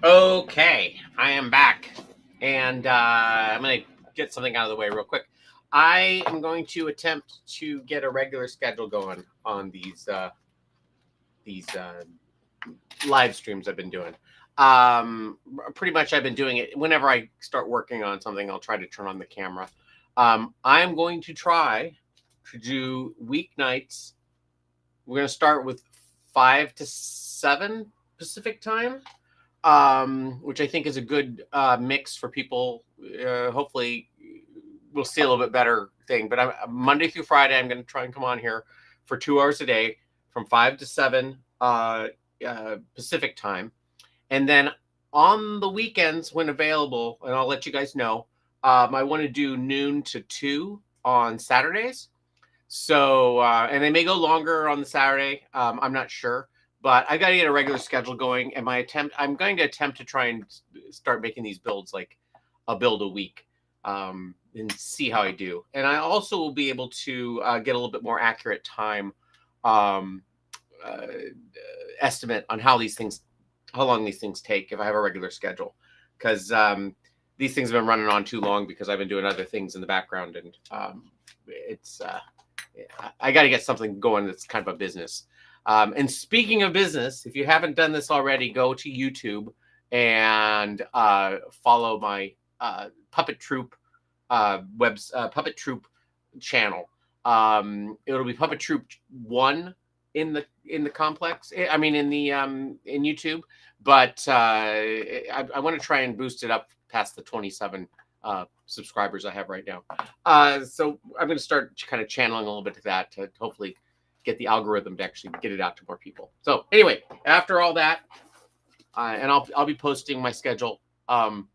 Okay, I am back, and I'm going to get something out of the way real quick. I am going to attempt to get a regular schedule going on these live streams I've been doing. Pretty much, I've been doing it whenever I start working on something. I'll try to turn on the camera. I'm going to try to do weeknights. We're going to start with 5 to 7 Pacific time, which I think is a good mix for people. Hopefully, we'll see a little bit better thing. But Monday through Friday, I'm going to try and come on here for 2 hours a day from 5 to 7 Pacific time, and then on the weekends when available, and I'll let you guys know. I want to do noon to 2 on Saturdays. So, and they may go longer on the Saturday. I'm not sure, but I got to get a regular schedule going. And I'm going to attempt to try and start making these builds like a build a week, and see how I do. And I also will be able to get a little bit more accurate time um, uh, estimate on how long these things take if I have a regular schedule, because these things have been running on too long because I've been doing other things in the background, and it's I got to get something going that's kind of a business. And speaking of business, if you haven't done this already, go to YouTube and follow my Puppet Troop Puppet Troop channel. It'll be Puppet Troop One in the complex. I mean, in YouTube, but I want to try and boost it up past the 27 subscribers I have right now. So I'm going to start kind of channeling a little bit of that to hopefully get the algorithm to actually get it out to more people. So anyway, after all that, and I'll be posting my schedule on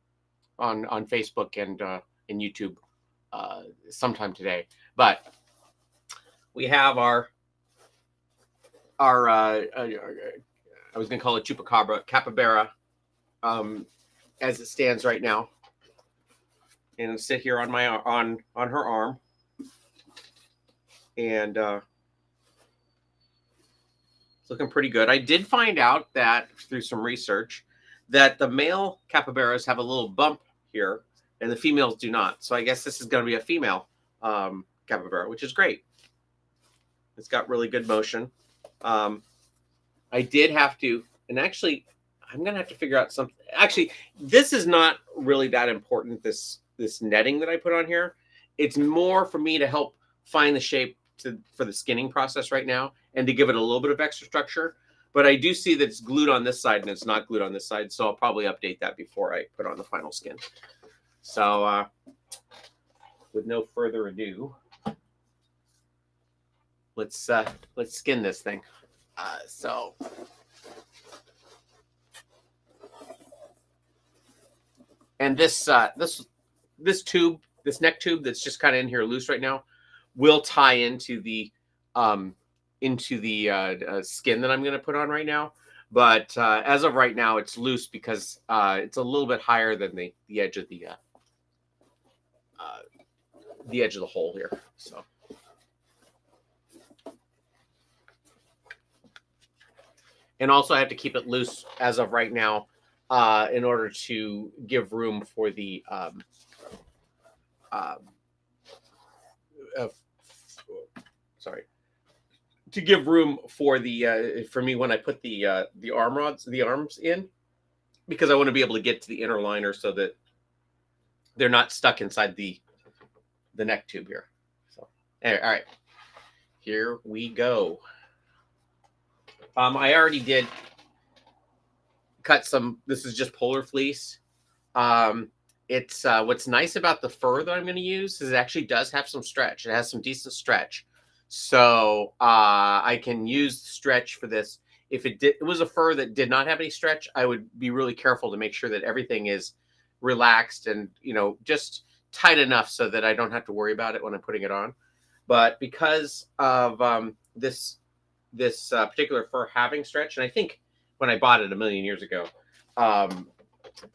Facebook and YouTube sometime today. But we have our I was going to call it chupacabra capybara, as it stands right now, and sit here on my on her arm, and it's looking pretty good. I did find out that through some research that the male capybaras have a little bump here, and the females do not. So I guess this is going to be a female capybara, which is great. It's got really good motion. I did have to, and actually, I'm going to have to figure out something. Actually, this is not really that important. This netting that I put on here, it's more for me to help find the shape for the skinning process right now, and to give it a little bit of extra structure. But I do see that it's glued on this side and it's not glued on this side, so I'll probably update that before I put on the final skin. So, with no further ado, let's skin this thing. And this tube, this neck tube that's just kind of in here loose right now, will tie into the skin that I'm going to put on right now. But as of right now, it's loose because it's a little bit higher than the edge of the hole here. So. And also, I have to keep it loose as of right now in order to give room for the to give room for the for me when I put the arms in, because I want to be able to get to the inner liner so that they're not stuck inside the neck tube here. So, anyway, all right, here we go. I already did cut some. This is just polar fleece. It's what's nice about the fur that I'm going to use is it actually does have some stretch. It has some decent stretch, so I can use stretch for this. If it was a fur that did not have any stretch, I would be really careful to make sure that everything is relaxed and just tight enough so that I don't have to worry about it when I'm putting it on. But because of this particular fur having stretch, and I think when I bought it a million years ago,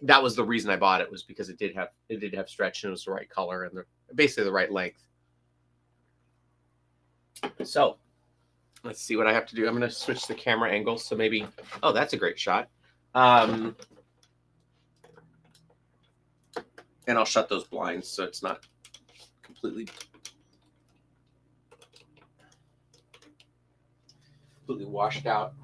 that was the reason I bought it, was because it did have stretch and it was the right color and basically the right length. So let's see what I have to do. I'm going to switch the camera angle, so maybe, oh, that's a great shot. And I'll shut those blinds so it's not completely washed out.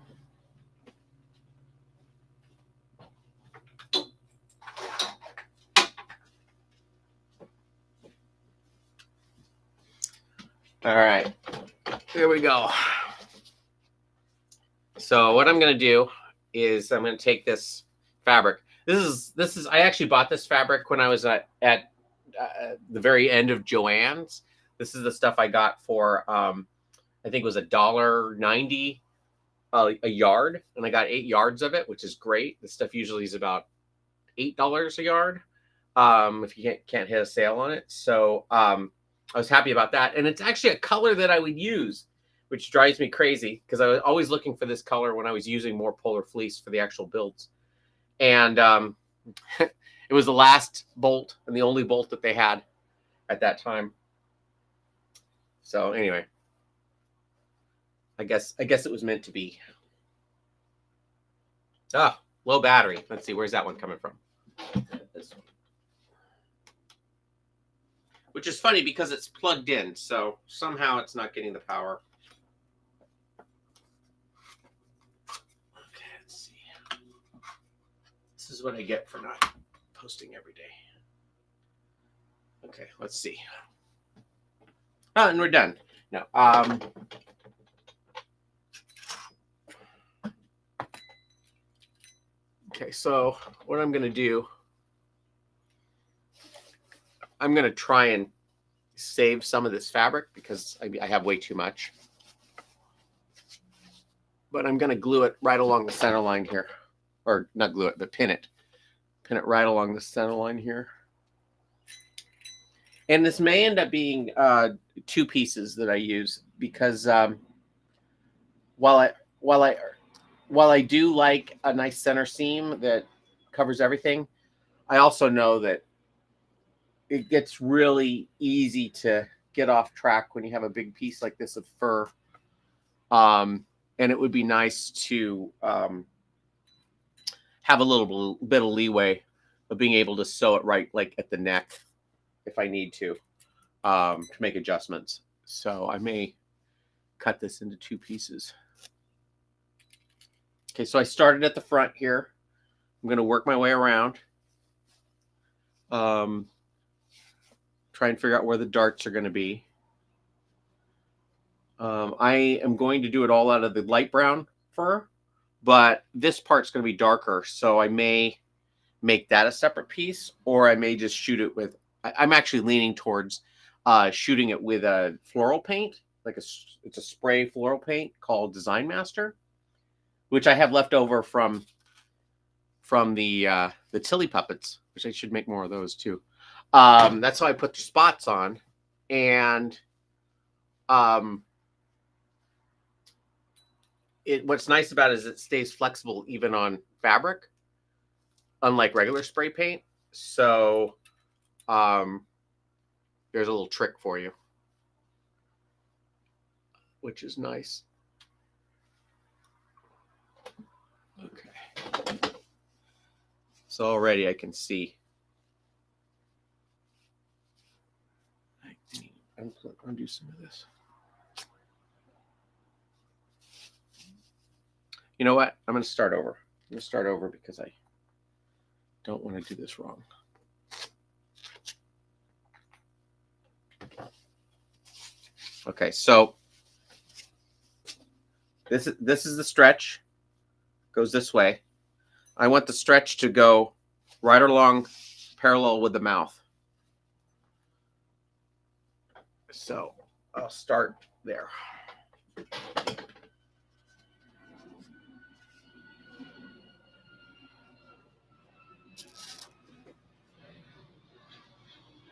All right, here we go. So what I'm going to do is I'm going to take this fabric. This is I actually bought this fabric when I was at the very end of Joann's. This is the stuff I got for I think it was $1.90 a yard, and I got 8 yards of it, which is great. This stuff usually is about $8 a yard if you can't hit a sale on it. So I was happy about that, and it's actually a color that I would use, which drives me crazy because I was always looking for this color when I was using more polar fleece for the actual builds. And it was the last bolt and the only bolt that they had at that time. So anyway, I guess it was meant to be. Ah, low battery. Let's see, where's that one coming from? This one. Which is funny because it's plugged in, so somehow it's not getting the power. Okay, let's see. This is what I get for not posting every day. Okay, let's see. Oh, and we're done. No. Okay, so what I'm going to do, I'm going to try and save some of this fabric because I have way too much. But I'm going to glue it right along the center line here. Or not glue it, but pin it. Pin it right along the center line here. And this may end up being 2 pieces that I use because while I do like a nice center seam that covers everything, I also know that it gets really easy to get off track when you have a big piece like this of fur. And it would be nice to have a little bit of leeway of being able to sew it right like at the neck if I need to make adjustments. So I may cut this into 2 pieces. Okay, so I started at the front here. I'm going to work my way around. Try and figure out where the darts are going to be. I am going to do it all out of the light brown fur, but this part's going to be darker, so I may make that a separate piece, or I may just shoot it with, I'm actually leaning towards shooting it with a floral paint, like it's a spray floral paint called Design Master, which I have left over from the Tilly puppets, which I should make more of those too. That's how I put the spots on, and what's nice about it is it stays flexible even on fabric, unlike regular spray paint. So there's a little trick for you, which is nice. Okay. So already I can see. I'm going to do some of this. You know what? I'm going to start over. I'm going to start over because I don't want to do this wrong. Okay, so this is the stretch. Goes this way. I want the stretch to go right along parallel with the mouth. So I'll start there.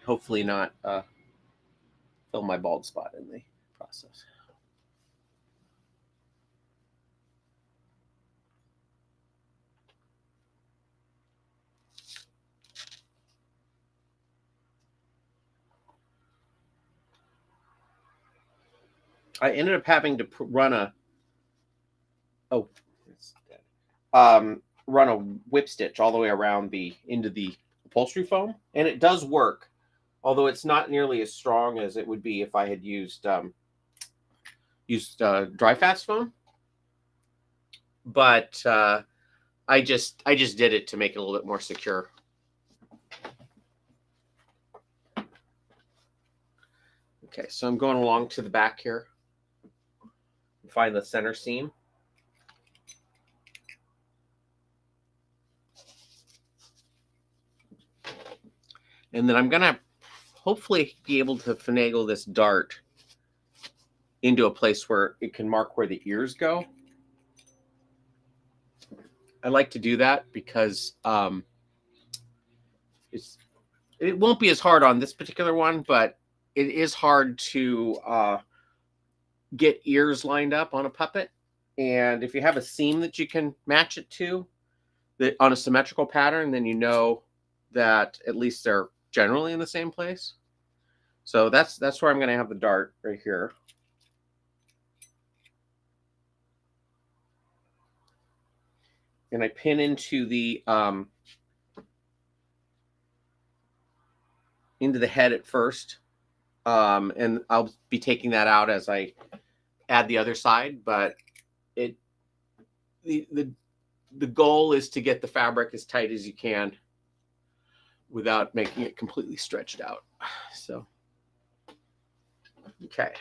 Hopefully not fill my bald spot in the process. I ended up having to run run a whip stitch all the way around into the upholstery foam, and it does work, although it's not nearly as strong as it would be if I had used dry fast foam. But I just did it to make it a little bit more secure. Okay, so I'm going along to the back here. Find the center seam. And then I'm gonna hopefully be able to finagle this dart into a place where it can mark where the ears go. I like to do that because it won't be as hard on this particular one, but it is hard to get ears lined up on a puppet. And if you have a seam that you can match it to that on a symmetrical pattern, then you know that at least they're generally in the same place. So that's where I'm going to have the dart right here. And I pin into the head at first, and I'll be taking that out as I add the other side. But the goal is to get the fabric as tight as you can without making it completely stretched out. So, okay.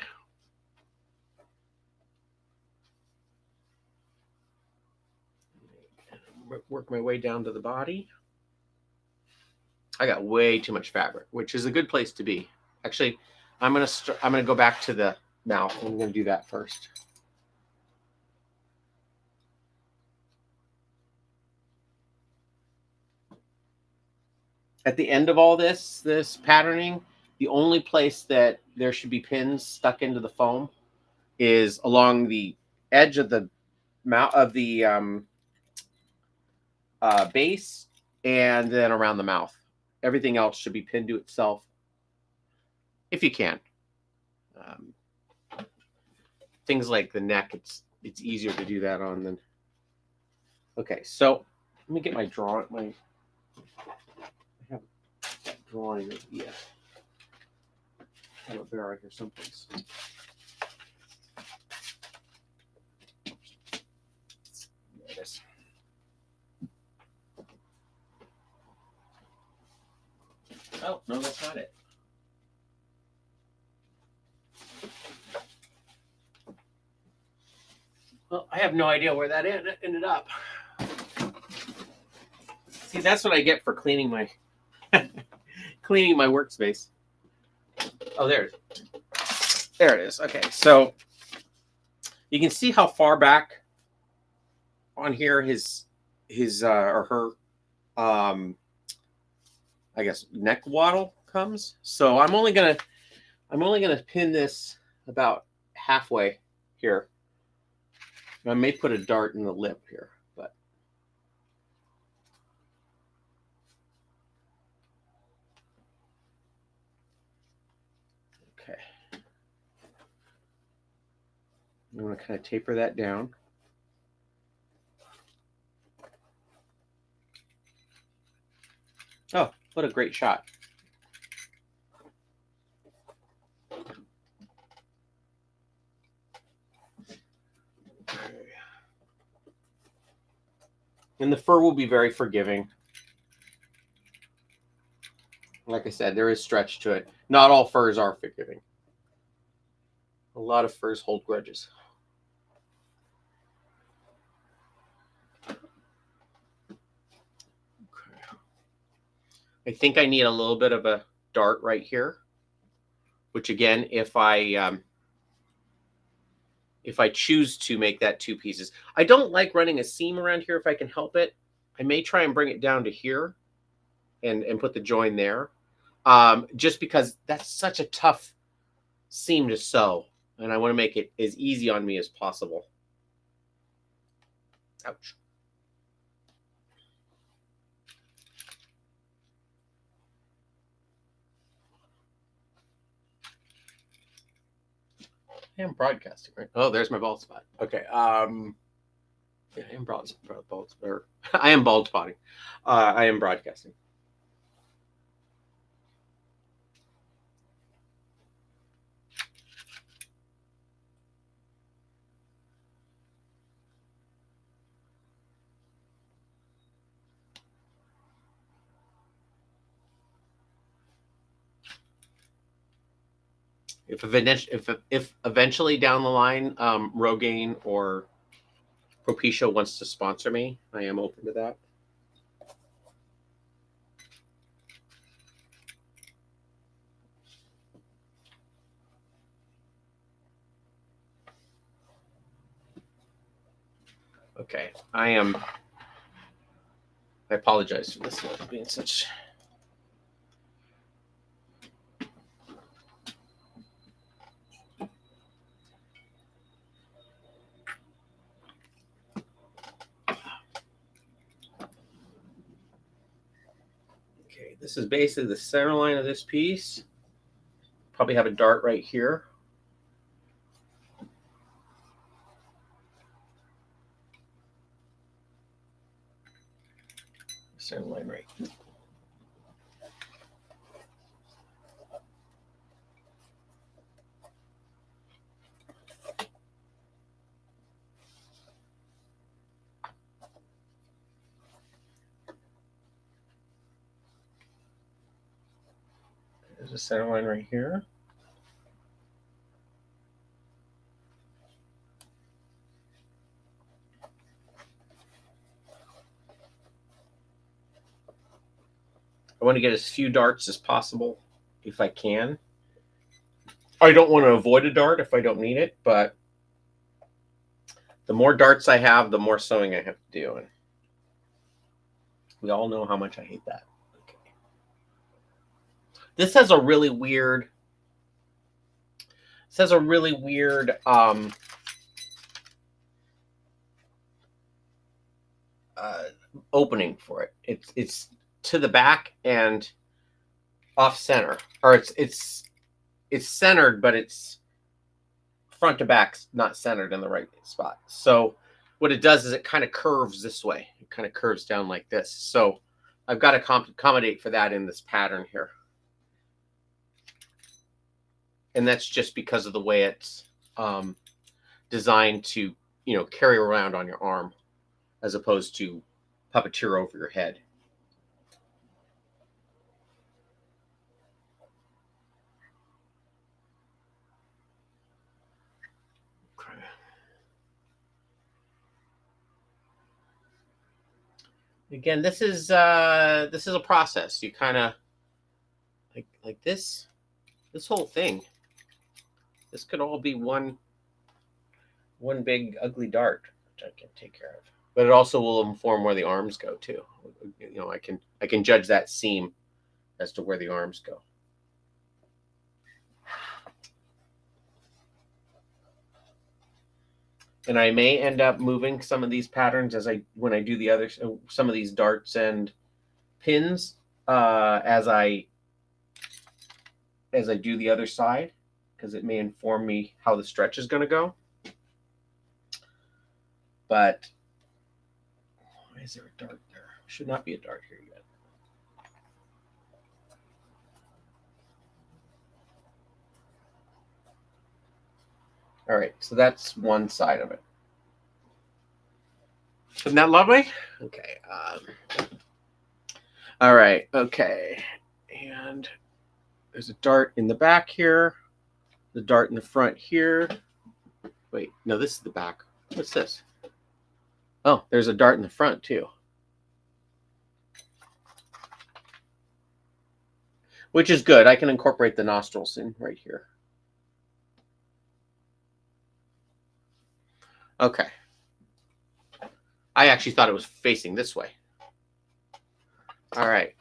Work my way down to the body. I got way too much fabric, which is a good place to be. Actually, I'm gonna go back to the mouth. I'm gonna do that first. At the end of all this patterning, the only place that there should be pins stuck into the foam is along the edge of the mouth of the base, and then around the mouth. Everything else should be pinned to itself, if you can. Things like the neck, it's easier to do that on than. Okay, so let me get my drawing. I have that drawing of the Capybara here someplace. There it is. Oh, no, that's not it. Well, I have no idea where that ended up. See, that's what I get for cleaning my workspace. Oh, there it is. There it is. Okay, so you can see how far back on here his or her I guess neck waddle comes. So I'm only gonna pin this about halfway here. I may put a dart in the lip here, but okay. I'm gonna kind of taper that down. Oh, what a great shot. And the fur will be very forgiving. Like I said, there is stretch to it. Not all furs are forgiving. A lot of furs hold grudges. I think I need a little bit of a dart right here, which again, if I choose to make that two pieces, I don't like running a seam around here if I can help it. I may try and bring it down to here and put the join there, just because that's such a tough seam to sew, and I want to make it as easy on me as possible. Ouch. I am broadcasting, right? Oh, there's my bald spot. Okay. Yeah, I am I am bald spotting. I am broadcasting. If eventually down the line, Rogaine or Propecia wants to sponsor me, I am open to that. Okay, I apologize for this being such. Okay, this is basically the center line of this piece. Probably have a dart right here. Center line right here. There's a center line right here. I want to get as few darts as possible if I can. I don't want to avoid a dart if I don't need it, but the more darts I have, the more sewing I have to do. And we all know how much I hate that. Okay. This has a really weird. This has a really weird opening for it. It's to the back and off center, or it's centered, but it's front to back, not centered in the right spot. So what it does is it kind of curves this way. It kind of curves down like this. So I've got to accommodate for that in this pattern here. And that's just because of the way it's designed to, carry around on your arm as opposed to puppeteer over your head. Again, this is a process. You kind of like this whole thing. This could all be one big ugly dart, which I can take care of. But it also will inform where the arms go too. I can judge that seam as to where the arms go. And I may end up moving some of these patterns when I do the other some of these darts and pins as I do the other side, because it may inform me how the stretch is going to go. But why is there a dart there? Should not be a dart here yet. All right, so that's one side of it. Isn't that lovely? Okay. All right. Okay. And there's a dart in the back here. The dart in the front here. Wait, no, this is the back. What's this? Oh, there's a dart in the front too. Which is good. I can incorporate the nostrils in right here. Okay. I actually thought it was facing this way. All right.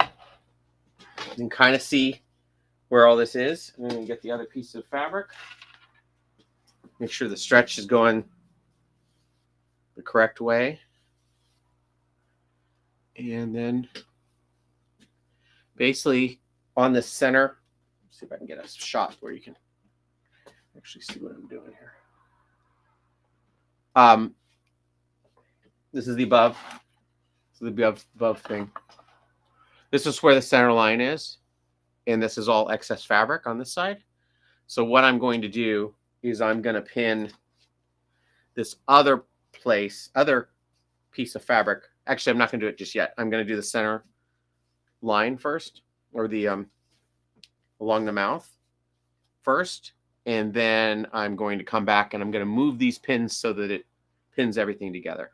You can kind of see where all this is. I'm going to get the other piece of fabric. Make sure the stretch is going the correct way. And then basically on the center, see if I can get a shot where you can actually see what I'm doing here. This is the above. This is the above thing. This is where the center line is. And this is all excess fabric on this side. So what I'm going to do is I'm going to pin this other piece of fabric. Actually, I'm not going to do it just yet. I'm going to do the center line first, or the along the mouth. first, and then I'm going to come back and I'm going to move these pins so that it pins everything together.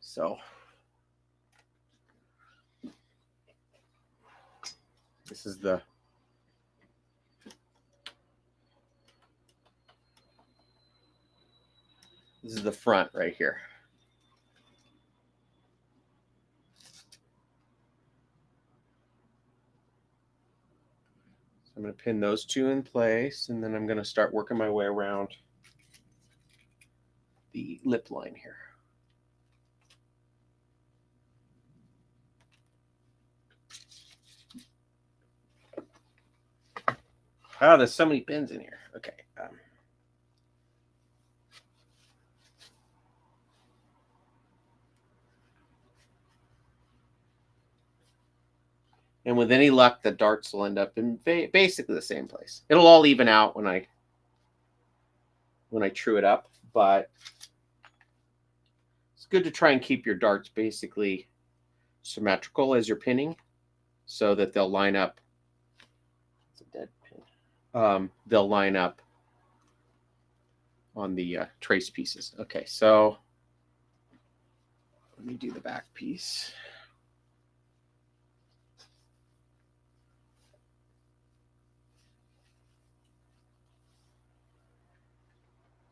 So this is the front right here. I'm going to pin those two in place, and then I'm going to start working my way around the lip line here. Oh, there's so many pins in here. Okay. And with any luck, the darts will end up in basically the same place. It'll all even out when I true it up, but it's good to try and keep your darts basically symmetrical as you're pinning so that they'll line up. It's a dead pin. They'll line up on the trace pieces. Okay, so let me do the back piece.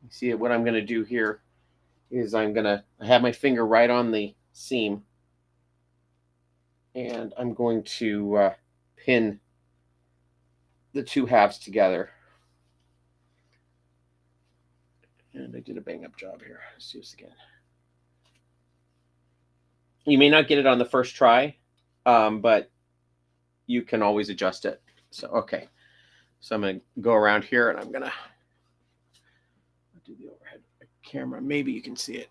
You see what I'm going to do here is I'm going to have my finger right on the seam, and I'm going to pin the two halves together. And I did a bang-up job here. Let's do this again. You may not get it on the first try, but you can always adjust it. So, okay. So I'm going to go around here, and I'm going to do the overhead camera. Maybe you can see it.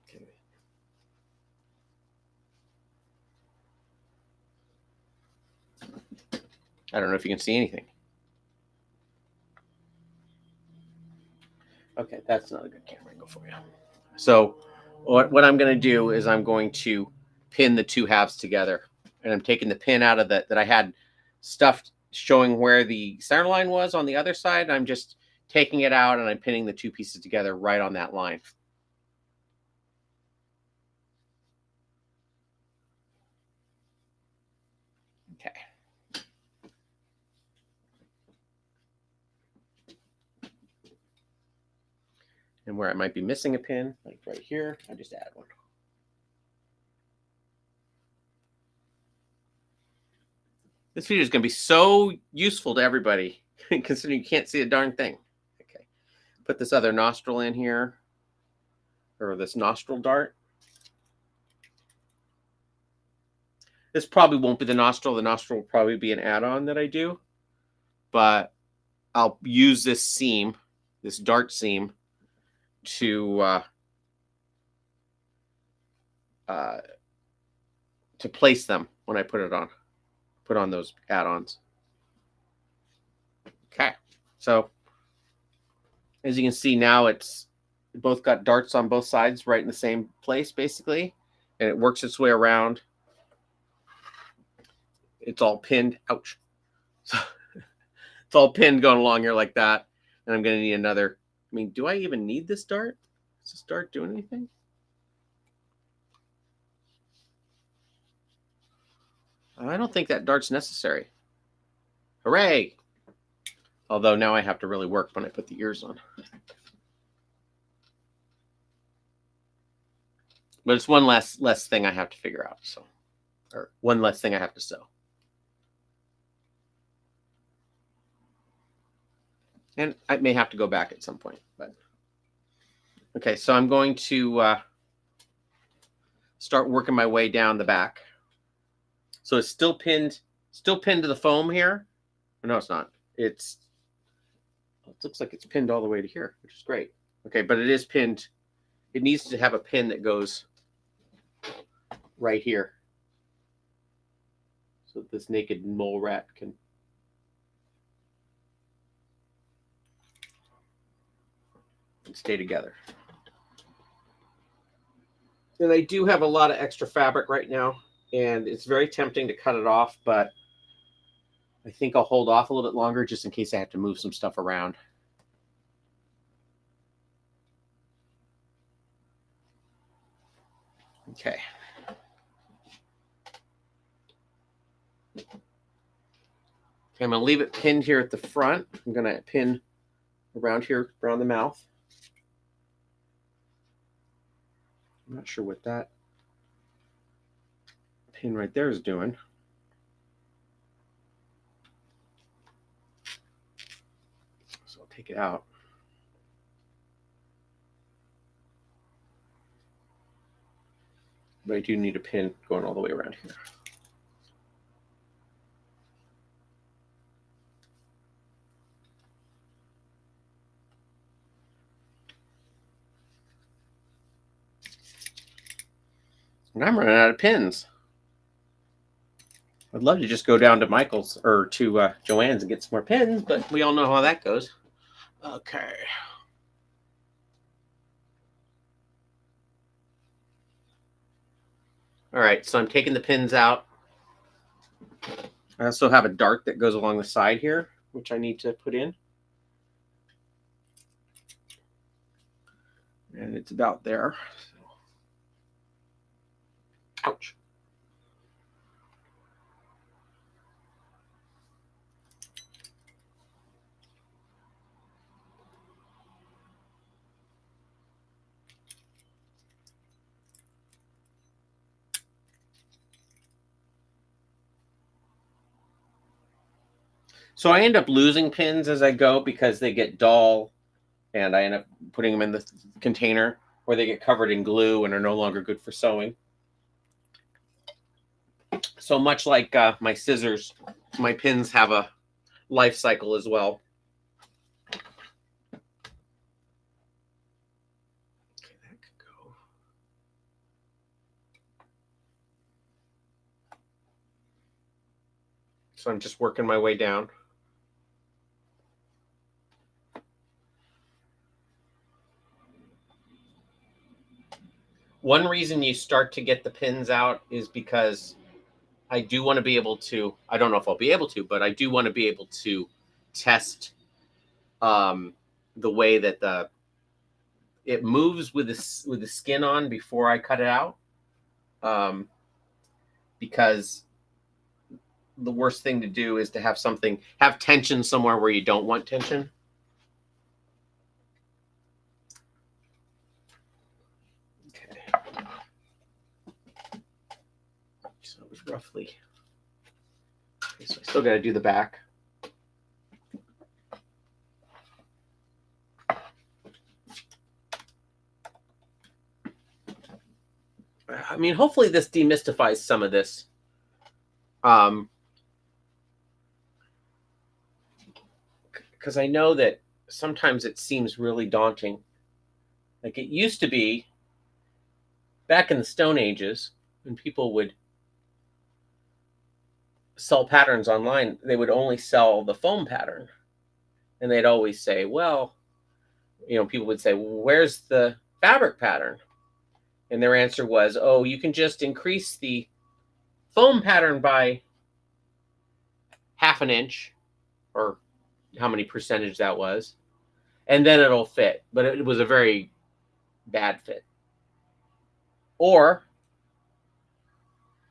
Okay. I don't know if you can see anything. Okay, that's not a good camera angle for you. So what I'm going to do is I'm going to pin the two halves together, and I'm taking the pin out of that I had stuffed showing where the center line was on the other side. I'm just taking it out and I'm pinning the two pieces together right on that line. Okay. And where I might be missing a pin, like right here, I just add one. This video is going to be so useful to everybody, considering you can't see a darn thing. Okay. Put this other nostril in here, or this nostril dart. This probably won't be the nostril. The nostril will probably be an add-on that I do. But I'll use this seam, this dart seam, to place them when I put on those add-ons. Okay, so as you can see now, it's both got darts on both sides right in the same place basically, and it works its way around. It's all pinned. Ouch. So it's all pinned going along here like that, and I'm going to need another. I mean, do I even need this dart? Does this dart do anything? I don't think that dart's necessary. Hooray! Although now I have to really work when I put the ears on. But it's one less thing I have to figure out. So, or one less thing I have to sew. And I may have to go back at some point. But okay, so I'm going to start working my way down the back. So it's still pinned to the foam here. No, it's not. It looks like it's pinned all the way to here, which is great. Okay, but it is pinned. It needs to have a pin that goes right here, so that this naked mole rat can stay together. And I do have a lot of extra fabric right now, and it's very tempting to cut it off, but I think I'll hold off a little bit longer just in case I have to move some stuff around. Okay. Okay, I'm going to leave it pinned here at the front. I'm going to pin around here, around the mouth. I'm not sure what that pin right there is doing. So I'll take it out. But I do need a pin going all the way around here. And I'm running out of pins. I'd love to just go down to Michael's or to Joann's and get some more pins, but we all know how that goes. Okay. All right, so I'm taking the pins out. I also have a dart that goes along the side here, which I need to put in. And it's about there. Ouch. So I end up losing pins as I go because they get dull and I end up putting them in the container, or they get covered in glue and are no longer good for sewing. So much like my scissors, my pins have a life cycle as well. Okay, that could go. So I'm just working my way down. One reason you start to get the pins out is because I do want to be able to, I don't know if I'll be able to, but I do want to be able to test the way that it moves with the skin on before I cut it out. Because the worst thing to do is to have tension somewhere where you don't want tension. Okay. So it was roughly. Okay, so I still got to do the back. I mean, hopefully this demystifies some of this. Because I know that sometimes it seems really daunting. Like it used to be back in the Stone Ages when people would sell patterns online, they would only sell the foam pattern. And they'd always say, well, people would say, well, where's the fabric pattern? And their answer was, oh, you can just increase the foam pattern by half an inch, or how many percentage that was, and then it'll fit. But it was a very bad fit. Or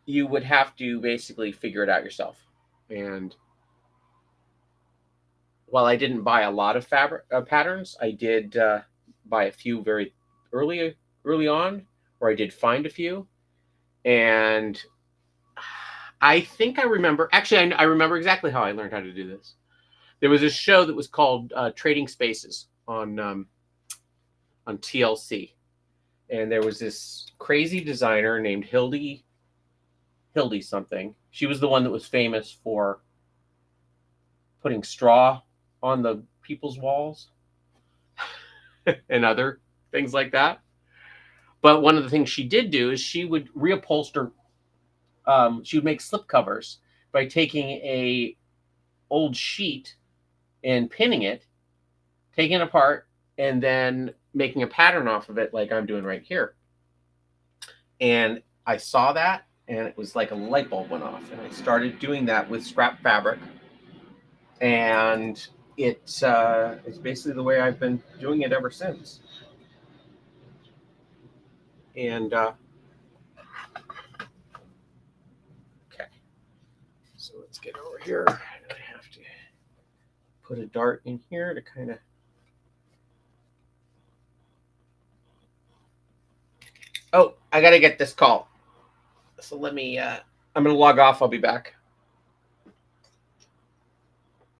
you would have to basically figure it out yourself. And while I didn't buy a lot of fabric patterns, I did buy a few very early on, or I did find a few. And I think I remember, actually, I remember exactly how I learned how to do this. There was a show that was called Trading Spaces on TLC. And there was this crazy designer named Hildy something. She was the one that was famous for putting straw on the people's walls and other things like that. But one of the things she did do is she would reupholster. She would make slip covers by taking a old sheet and pinning it, taking it apart, and then making a pattern off of it like I'm doing right here. And I saw that, and it was like a light bulb went off, and I started doing that with scrap fabric, and it's basically the way I've been doing it ever since. And okay, so let's get over here. I have to put a dart in here to kind of. Oh, I gotta get this call. So let me. I'm gonna log off. I'll be back.